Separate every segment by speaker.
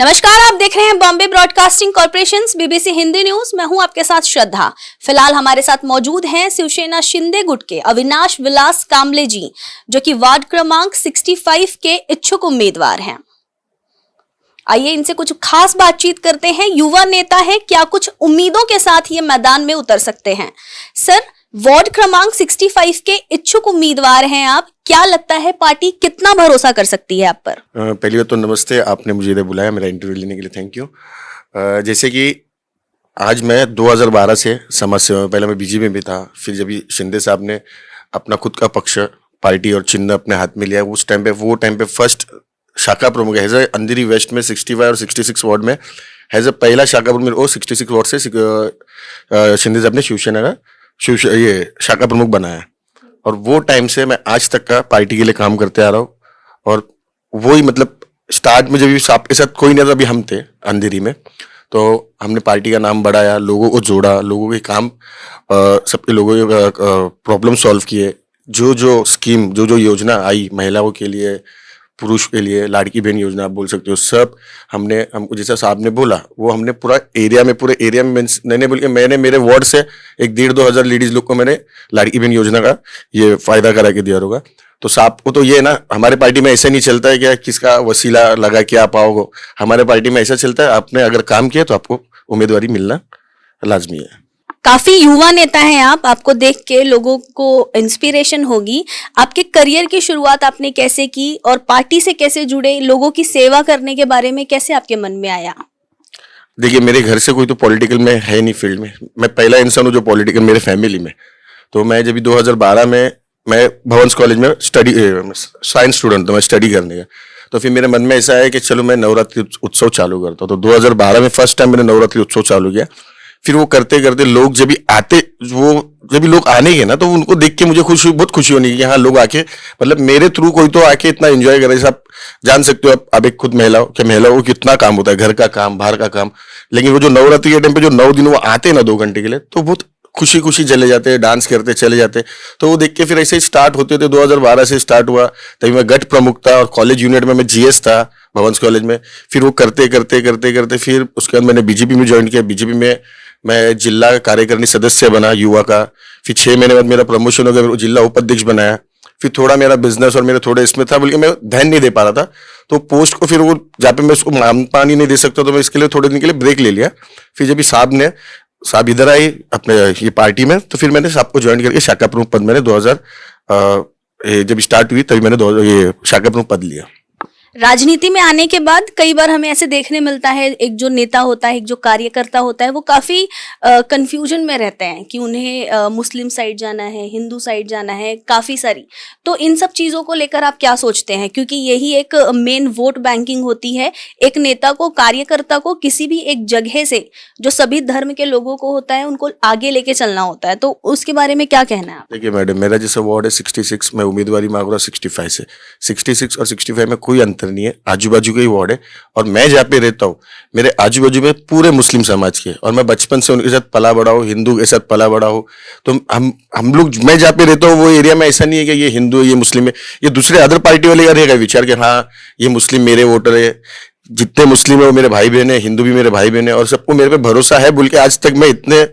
Speaker 1: नमस्कार, आप देख रहे हैं Bombay broadcasting corporation BBC Hindi news. मैं हूं आपके साथ श्रद्धा। फिलहाल हमारे साथ मौजूद हैं शिवसेना शिंदे गुट के अविनाश विलास कांबले जी, जो कि वार्ड क्रमांक 65 के इच्छुक उम्मीदवार हैं। आइए इनसे कुछ खास बातचीत करते हैं। युवा नेता है, क्या कुछ उम्मीदों के साथ ये मैदान में उतर सकते हैं? सर, वार्ड क्रमांक 65 के इच्छुक उम्मीदवार हैं आप, क्या लगता है पार्टी कितना भरोसा कर सकती है आप पर?
Speaker 2: पहली बात तो नमस्ते, आपने मुझे इधर बुलाया, मेरा इंटरव्यू लेने के लिए थैंक यू। जैसे कि आज मैं 2012 से समाज सेवा में, पहले मैं बीजेपी में था, फिर जब शिंदे साहब ने अपना खुद का पक्ष, पार्टी और चिन्ह अपने हाथ में लिया, उस टाइम पे फर्स्ट शाखा प्रमुख हैज अंधेरी वेस्ट में 65 और 66 वार्ड में हैज पहला शाखा प्रमुख, वो 66 वार्ड से शिंदे साहब ने शिवसेना का ये शाखा प्रमुख बनाया। और वो टाइम से मैं आज तक का पार्टी के लिए काम करते आ रहा हूँ। और वही मतलब स्टार्ट में जब आपके साथ कोई नहीं था, अभी हम थे अंधेरी में, तो हमने पार्टी का नाम बढ़ाया, लोगों को जोड़ा, लोगों के काम, सबके लोगों के प्रॉब्लम सॉल्व किए। जो स्कीम, जो योजना आई महिलाओं के लिए, पुरुष के लिए, लाड़की बहन योजना आप बोल सकते हो, सब हमको जैसा साहब ने बोला वो हमने पूरे एरिया में मैंने बोल के मैंने मेरे वार्ड से 1-1.5-2 हजार लेडीज लोग को मैंने लाड़की बहन योजना का ये फायदा करा के दिया होगा। तो साहब को तो ये ना, हमारे पार्टी में ऐसा नहीं चलता है कि किसका वसीला लगा के आप आओगे। हमारे पार्टी में ऐसा चलता है, आपने अगर काम किया तो आपको उम्मीदवारी मिलना लाजमी है।
Speaker 1: काफी युवा नेता हैं आप, आपको देख के लोगों को इंस्पिरेशन होगी। आपके करियर की शुरुआत आपने कैसे की और पार्टी से कैसे जुड़े, लोगों की सेवा करने के बारे में कैसे आपके मन में आया?
Speaker 2: देखिए, मेरे घर से कोई तो पॉलिटिकल में है नहीं फील्ड में, मैं पहला इंसान हूँ जो पॉलिटिकल मेरे फैमिली में। तो मैं जब 2012 में मैं भवंस कॉलेज में साइंस स्टूडेंट था, मैं स्टडी करने का। तो फिर मेरे मन में ऐसा है कि चलो मैं नवरात्रि उत्सव चालू करता हूँ। तो 2012 में फर्स्ट टाइम मैंने नवरात्रि उत्सव चालू किया। फिर वो करते करते लोग जब भी लोग आने के ना, तो उनको देख के मुझे बहुत खुशी होनी कि हाँ, लोग आके मतलब मेरे थ्रू कोई तो आके इतना एंजॉय करे। आप जान सकते हो, आप एक खुद महिलाओं को कितना काम होता है, घर का काम, बाहर का काम, लेकिन वो जो नवरात्रि के टाइम पे जो 9 दिन वो आते हैं ना 2 घंटे के लिए, तो बहुत खुशी चले जाते हैं, डांस करते चले जाते। तो वो देख के फिर ऐसे ही स्टार्ट होते थे। 2012 से स्टार्ट हुआ, तभी मैं गठ प्रमुख था और कॉलेज यूनिट में मैं जीएस था भवंस कॉलेज में। फिर वो करते फिर उसके बाद मैंने बीजेपी में ज्वाइन किया। बीजेपी में मैं जिला कार्यकारिणी सदस्य बना युवा का। फिर 6 महीने बाद मेरा प्रमोशन हो गया, जिला उपाध्यक्ष बनाया। फिर थोड़ा मेरा बिजनेस और मेरे थोड़े इसमें था, बल्कि मैं ध्यान नहीं दे पा रहा था, तो पोस्ट को फिर वो जहाँ पे मैं उसको पानी नहीं दे सकता, तो मैं इसके लिए थोड़े दिन के लिए ब्रेक ले लिया। फिर जब साहब इधर आई अपने ये पार्टी में, तो फिर मैंने साहब को ज्वाइन करके शाखा प्रमुख पद मैंने 2000 जब स्टार्ट हुई तभी मैंने ये शाखा प्रमुख पद लिया।
Speaker 1: राजनीति में आने के बाद कई बार हमें ऐसे देखने मिलता है, एक जो नेता होता है, एक जो कार्यकर्ता होता है, वो काफी कंफ्यूजन में रहते हैं कि उन्हें मुस्लिम साइड जाना है, हिंदू साइड जाना है, काफी सारी। तो इन सब चीजों को लेकर आप क्या सोचते हैं? क्योंकि यही एक मेन वोट बैंकिंग होती है। एक नेता को, कार्यकर्ता को किसी भी एक जगह से जो सभी धर्म के लोगों को होता है, उनको आगे लेके चलना होता है। तो उसके बारे में क्या कहना है आप?
Speaker 2: देखिए मैडम, मेरा जैसा वार्ड है 66, मैं उम्मीदवारी मांग रहा हूँ 65 से। 66 और 65 में कोई अंतर नहीं है, आजू बाजू का ही वार्ड है। और मैं जहाँ पे रहता हूँ, मेरे आजू बाजू में पूरे मुस्लिम समाज के, और मैं बचपन से उनके साथ पला बड़ा हूँ, हिंदू के साथ पला बड़ा हूँ। तो हम लोग, मैं जहाँ पे रहता हूँ वो एरिया में ऐसा नहीं है कि ये हिंदू है, ये मुस्लिम है, ये दूसरे अदर पार्टी वाले का रहेगा विचार कि हाँ ये मुस्लिम मेरे वोटर है। जितने मुस्लिम है वो मेरे भाई बहन है, हिंदू भी मेरे भाई बहन है, और सबको मेरे पे भरोसा है। बोल के आज तक मैं इतने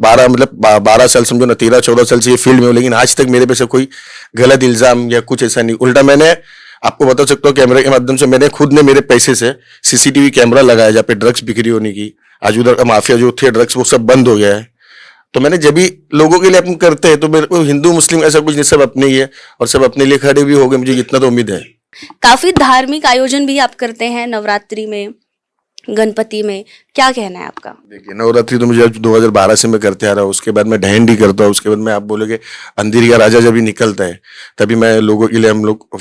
Speaker 2: 12 साल समझो ना, 13-14 साल से ये फील्ड में हूँ, लेकिन आज तक मेरे पे से कोई गलत इल्जाम या कुछ ऐसा नहीं। उल्टा मैंने आपको बता सकता हूँ, कैमरे के माध्यम से मैंने खुद ने मेरे पैसे से सीसीटीवी कैमरा लगाया जहाँ पे ड्रग्स बिक्री होने की, आज उधर का माफिया जो थे ड्रग्स, वो सब बंद हो गया है। तो मैंने जब भी लोगों के लिए अपन करते हैं, तो मेरे को हिंदू मुस्लिम ऐसा कुछ नहीं, सब अपने ही है और सब अपने लिए खड़े भी हो गए, मुझे इतना तो उम्मीद है।
Speaker 1: काफी धार्मिक आयोजन भी आप करते हैं, नवरात्रि में, गणपति में, क्या कहना है आपका? देखिए,
Speaker 2: नवरात्रि तो मुझे 2012 से मैं करते आ रहा हूँ। उसके बाद मैं डहंडी करता हूँ। उसके बाद मैं, आप बोलोगे अंधेरी का राजा जब भी निकलता है, तभी मैं लोगों के लिए, हम लोग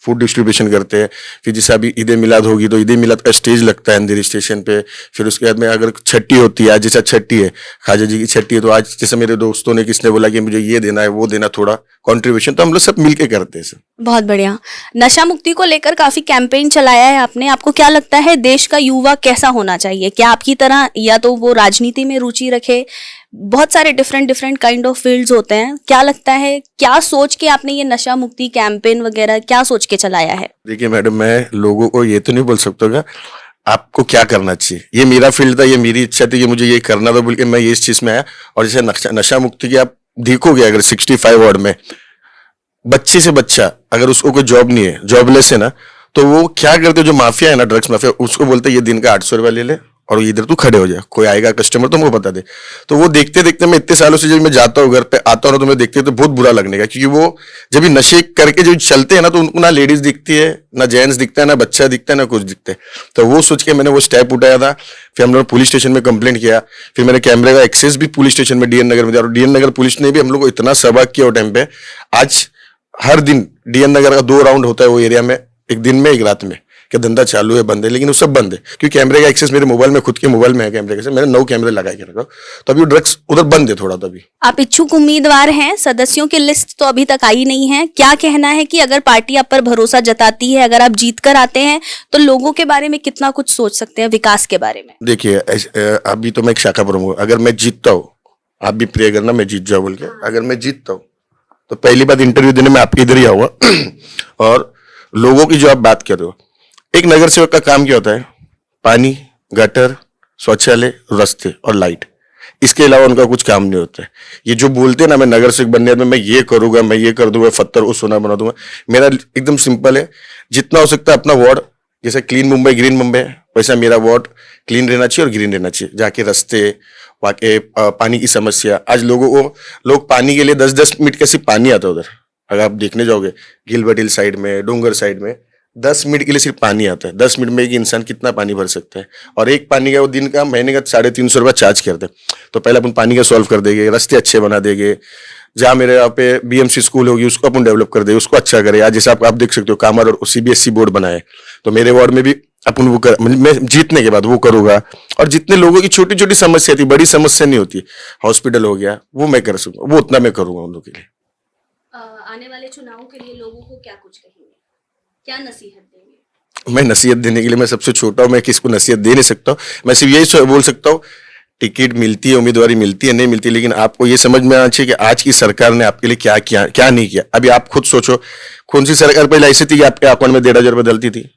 Speaker 2: फूड डिस्ट्रीब्यूशन करते हैं। फिर जैसे अभी ईद मिलाद होगी, तो ईद मिलाद का स्टेज लगता है अंधेरी स्टेशन पे। फिर उसके बाद में अगर छठी होती है, आज जैसा छठी है, ख्वाजा जी की छठी है, तो आज जैसे मेरे दोस्तों ने किसने बोला कि मुझे ये देना है, वो देना, थोड़ा कॉन्ट्रीब्यूशन, तो हम लोग सब मिलके करते हैं सर।
Speaker 1: बहुत बढ़िया। नशा मुक्ति को लेकर काफी कैंपेन चलाया है आपने। आपको क्या लगता है देश का युवा कैसा होना चाहिए? क्या आपकी तरह या तो वो राजनीति में रुचि रखे? बहुत सारे डिफरेंट काइंड ऑफ फील्ड्स होते हैं। क्या लगता है, क्या सोच के आपने ये नशा मुक्ति कैंपेन वगैरह क्या सोच के चलाया है?
Speaker 2: देखिए मैडम, मैं लोगों को ये तो नहीं बोल सकता आपको क्या करना चाहिए, ये मेरा फील्ड था, ये मेरी इच्छा थी कि मुझे ये करना था बोल के मैं ये इस चीज में आया। और जैसे नशा मुक्ति की आप देखोगे, अगर 65 वार्ड में बच्चे से बच्चा अगर उसको कोई जॉब नहीं है, जॉबलेस है ना, तो वो क्या करते, जो माफिया है ना, ड्रग्स माफिया, उसको बोलते ये दिन का 800 रुपया ले ले और इधर तू खड़े हो जा, कोई आएगा कस्टमर तो मुझे बता दे। तो वो देखते देखते मैं इतने सालों से जब मैं जाता हूँ घर पे आता हूँ तो मैं देखते तो बहुत बुरा लगने का, क्योंकि वो जब भी नशे करके जो चलते हैं ना, तो उनको ना लेडीज दिखती है, ना जेंट्स दिखता है, ना बच्चा दिखता है, ना कुछ दिखता है। तो वो सोच के मैंने वो स्टेप उठाया था। फिर हम लोग पुलिस स्टेशन में कंप्लेंट किया, फिर मैंने कैमरे का एक्सेस भी पुलिस स्टेशन में डीएन नगर में दिया, और डीएन नगर पुलिस ने भी हम लोग को इतना सबक किया वो टाइम पे। आज हर दिन डीएन नगर का 2 राउंड होता है वो एरिया में, एक दिन में एक रात में, कि धंधा चालू है बंद है, लेकिन वो सब बंद है क्योंकि कैमरे का एक्सेस मेरे मोबाइल में, खुद के मोबाइल में है कैमरे का, मैंने 9 कैमरे लगा के रखा। तो अभी ड्रग्स उधर बंद है थोड़ा। तो अभी
Speaker 1: आप इच्छुक उम्मीदवार हैं, सदस्यों की लिस्ट तो अभी तक आई नहीं है, क्या कहना है कि अगर पार्टी आप पर भरोसा जताती है, अगर आप जीत कर आते हैं तो लोगों के बारे में कितना कुछ सोच सकते हैं, विकास के बारे में?
Speaker 2: देखिए, अभी तो मैं एक शाखा प्रमुख हूँ, अगर मैं जीतता हूँ, आप भी प्रे करना मैं जीत जाऊँ बोल के, अगर मैं जीतता हूँ तो पहली बात इंटरव्यू देने में आपके इधर ही आऊंगा। और लोगों की जो आप बात कर रहे हो, एक नगर सेवक का काम क्या होता है? पानी, गटर, शौचालय, रास्ते और लाइट, इसके अलावा उनका कुछ काम नहीं होता है। ये जो बोलते हैं ना, मैं नगर सेवक बनने में मैं ये करूंगा, मैं ये कर दूंगा, फत्तर को सोना बना दूंगा, मेरा एकदम सिंपल है, जितना हो सकता है अपना वार्ड, जैसे क्लीन मुंबई ग्रीन मुंबई है, वैसा मेरा वार्ड क्लीन रहना चाहिए और ग्रीन रहना चाहिए। जाके रास्ते, वहाँ के पानी की समस्या, आज लोग पानी के लिए 10-10 मिनट का सिर्फ पानी आता है उधर। अगर आप देखने जाओगे गिलबर्ट हिल साइड में, डोंगर साइड में 10 मिनट के लिए सिर्फ पानी आता है। 10 मिनट में एक इंसान कितना पानी भर सकता है? और एक पानी का वो दिन का, महीने का 350 रुपया चार्ज करते हैं। तो पहले अपन पानी का सॉल्व कर देंगे, रास्ते अच्छे बना देंगे, जहाँ मेरे यहाँ पे बीएमसी स्कूल होगी उसको अपन डेवलप कर देंगे, उसको अच्छा करें। आज जैसे आप देख सकते हो कामर और सीबीएसई बोर्ड बनाए, तो मेरे वार्ड में भी अपन वो मैं जीतने के बाद वो करूंगा। और जितने लोगों की छोटी छोटी समस्या थी, बड़ी समस्या नहीं होती, हॉस्पिटल हो गया, वो मैं कर सकूंगा, वो उतना मैं करूंगा उन लोगों के लिए।
Speaker 1: आने वाले चुनावों के लिए लोगों को क्या कुछ कहेंगे, क्या नसीहत देंगे?
Speaker 2: मैं नसीहत देने के लिए, मैं सबसे छोटा हूँ, मैं किसको नसीहत दे नहीं सकता हूँ। मैं सिर्फ यही बोल सकता हूँ, टिकट मिलती है, उम्मीदवारी मिलती है, नहीं मिलती, लेकिन आपको ये समझ में आना चाहिए कि आज की सरकार ने आपके लिए क्या किया, क्या नहीं किया। अभी आप खुद सोचो, कौन सी सरकार पहले ऐसी थी कि आपके अकाउंट में 1,500 रुपये डलती थी?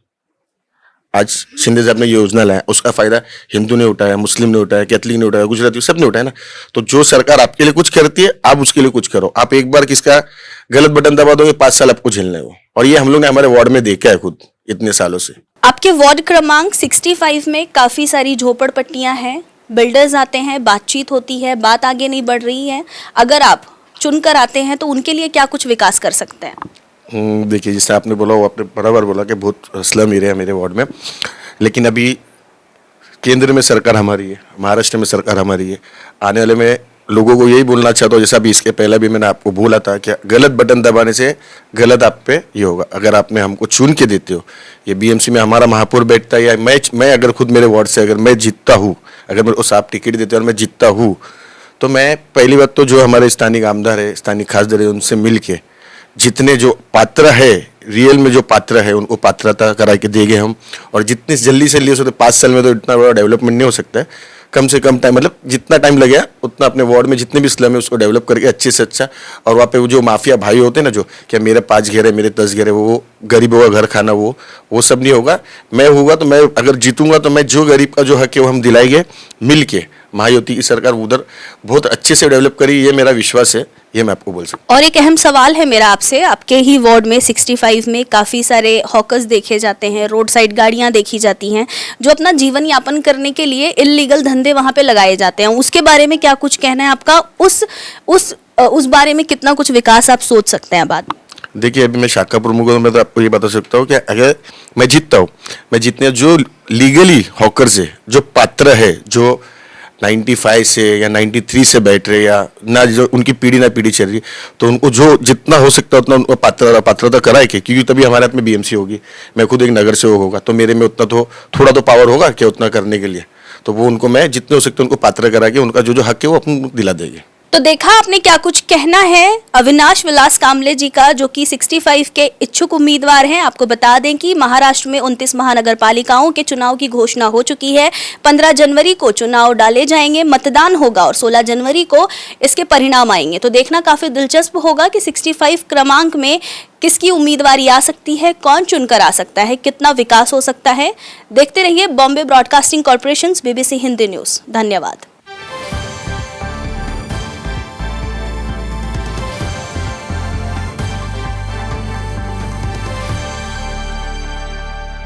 Speaker 2: आज शिंदे साहब ने ये योजना लाया, उसका फायदा हिंदू ने उठाया, मुस्लिम ने उठाया, कैथलिक ने उठाया, गुजराती, सब ने उठाया ना। तो जो सरकार आपके लिए कुछ करती है, आप उसके लिए कुछ करो। आप एक बार किसका गलत बटन दबा दोगे, 5 साल आपको झेलना है वो। और ये हम लोग ने हमारे वार्ड में देखा है खुद इतने सालों से।
Speaker 1: आपके वार्ड क्रमांक 65 में काफी सारी झोपड़पट्टियां हैं, बिल्डर्स आते हैं, बातचीत होती है, बात आगे नहीं बढ़ रही है। अगर आप चुनकर आते हैं तो उनके लिए क्या कुछ विकास कर सकते हैं?
Speaker 2: देखिए, जैसे आपने बोला, वो आपने बराबर बोला कि बहुत स्लम एरिया है मेरे वार्ड में, लेकिन अभी केंद्र में सरकार हमारी है, महाराष्ट्र में सरकार हमारी है। आने वाले में लोगों को यही बोलना चाहता हूँ, जैसा भी इसके पहले भी मैंने आपको बोला था कि गलत बटन दबाने से गलत आप पे ये होगा। अगर आपने हमको चुन के देते हो, ये बीएमसी में हमारा महापौर बैठता है, या मैं अगर खुद मेरे वार्ड से अगर मैं जीतता हूँ, अगर मेरे को आप टिकट देते हो और मैं जीतता हूँ, तो मैं पहली बात तो जो हमारे स्थानीय आमदार है, स्थानीय खासदार है, उनसे मिल के जितने जो पात्र है, रियल में जो पात्र है, उनको पात्रता करा के देंगे हम। और जितनी जल्दी से हो सकते, 5 साल में तो इतना बड़ा डेवलपमेंट नहीं हो सकता है, कम से कम टाइम, मतलब जितना टाइम लगेगा उतना अपने वार्ड में जितने भी स्लम है उसको डेवलप करके अच्छे से अच्छा। और वहाँ पे वो जो माफिया भाई होते हैं ना, जो क्या मेरे 5 घर है, मेरे 10 घर है, वो गरीबों का घर खाना, वो सब नहीं होगा। मैं होगा तो मैं अगर जीतूंगा तो मैं जो गरीब का जो हक है वो हम दिलाएंगे मिल के। महायुति की सरकार उधर बहुत अच्छे से डेवलप करी, ये मेरा विश्वास है, ये मैं आपको बोल सकता हूँ।
Speaker 1: और एक अहम सवाल है मेरा आपसे, आपके ही वार्ड में 65 में काफ़ी सारे हॉकर्स देखे जाते हैं, रोड साइड गाड़ियां देखी जाती हैं, जो अपना जीवन यापन करने के लिए इल्लीगल धंधे वहां पे लगाए जाते हैं। उसके बारे में क्या कुछ कहना है आपका? उस बारे में कितना कुछ विकास आप सोच सकते हैं बाद में?
Speaker 2: देखिए, अभी मैं शाखा प्रमुख हूँ, मैं तो आपको ये बता सकता हूँ कि अगर मैं जीतता हूँ, मैं जितने जो लीगली हॉकर्स है, जो पात्र है, जो 95 से या 93 से बैठ रहे, या ना जो उनकी पीढ़ी ना पीढ़ी चल रही, तो उनको जो जितना हो सकता है उतना उनको पात्रता कराए के, क्योंकि तभी हमारे हाथ में बीएमसी होगी। मैं खुद एक नगर सेवक होगा तो मेरे में उतना तो थोड़ा तो पावर होगा क्या उतना करने के लिए, तो वो उनको मैं जितने हो सकते उनको पात्र करा के उनका जो हक है वो अपन दिला देंगे।
Speaker 1: तो देखा आपने क्या कुछ कहना है अविनाश विलास कामले जी का, जो कि 65 के इच्छुक उम्मीदवार हैं। आपको बता दें कि महाराष्ट्र में 29 महानगर पालिकाओं के चुनाव की घोषणा हो चुकी है। 15 जनवरी को चुनाव डाले जाएंगे, मतदान होगा और 16 जनवरी को इसके परिणाम आएंगे। तो देखना काफी दिलचस्प होगा कि 65 क्रमांक में किसकी उम्मीदवारी आ सकती है, कौन चुनकर आ सकता है, कितना विकास हो सकता है। देखते रहिए Bombay broadcasting corporation BBC Hindi news. धन्यवाद।